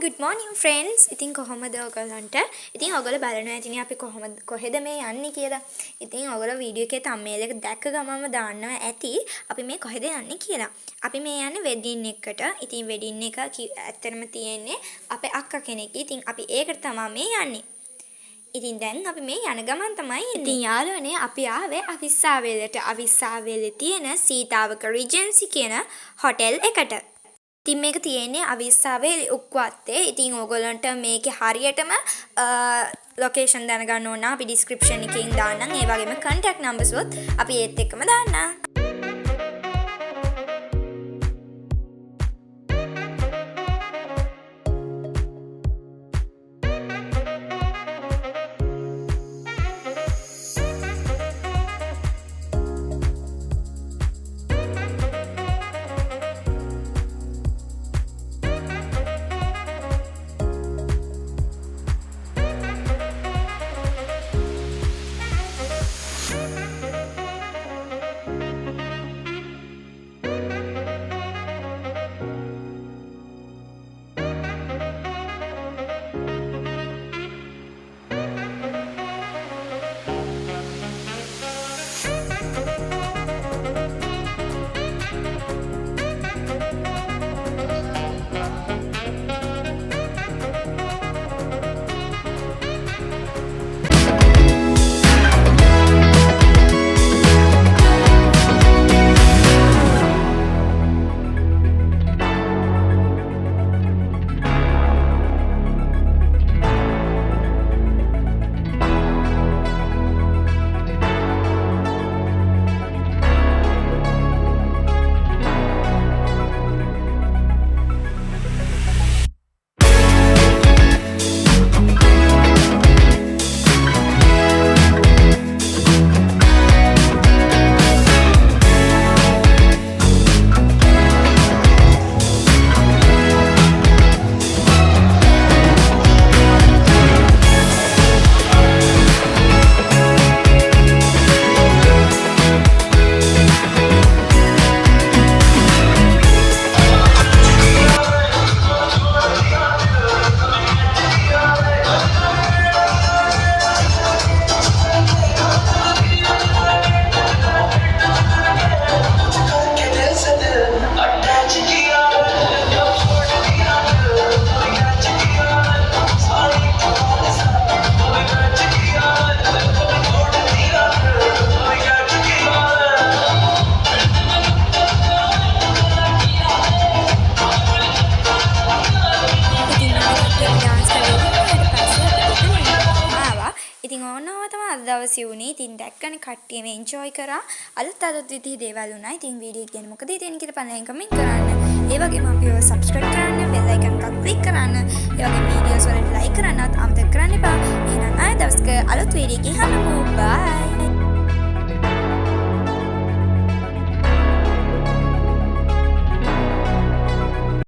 good morning friends. ඉතින් කොහොමද ඔයගලන්ට? ඉතින් ඔයගොල්ලෝ බලනවා ඇතිනේ අපි කොහෙද මේ යන්නේ කියලා. ඉතින් ඔයගොල්ලෝ වීඩියෝ එකේ thumbnail එක දැක්ක ගමන්ම දාන්නවා ඇති අපි මේ කොහෙද යන්නේ කියලා. අපි මේ යන්නේ වෙඩින් එකකට. ඉතින් වෙඩින් එක ඇත්තටම තියෙන්නේ අපේ අක්කා කෙනෙක්ගේ. ඉතින් අපි ඒකට තමයි මේ යන්නේ. ඉතින් දැන් අපි මේ යන ගමන් තමයි ඉන්නේ. ඉතින් යාළුවනේ අපි ආවේ අවිස්සාවේලට. අවිස්සාවේලේ තියෙන සීතාවක රිජන්සි කියන හොටෙල් එකට. ඉතින් මේක තියෙන්නේ අවිස්සාවේ උක්වත්තේ. ඉතින් ඕගොල්ලන්ට මේකේ හරියටම ලොකේෂන් දැනගන්න ඕන නම් අපි ඩිස්ක්‍රිප්ෂන් එකකින් දාන්නම්. ඒ වගේම contact numbers උත් අපි ඒත් එක්කම දාන්නම්. ඉතින් ඕනම තමයි අද දවසේ උනේ. ඉතින් දැක්කනේ කට්ටියම එන්ජොයි කරා. අලුත් විදිහේ දේවල් උනා. ඉතින් වීඩියෝ එක ගැන මොකද හිතෙන්නේ කියලා පළවෙනි කමෙන්ට් කරන්න. ඒ වගේම අපිව subscribe කරන්න, bell icon එකත් click කරන්න. ඒ වගේම වීඩියෝස් වලට like කරන්නත් අමතක කරන්න එපා. එහෙනම් ආයෙ දවසක අලුත් වීඩියෝ එකකින් හම්බෙමු. bye.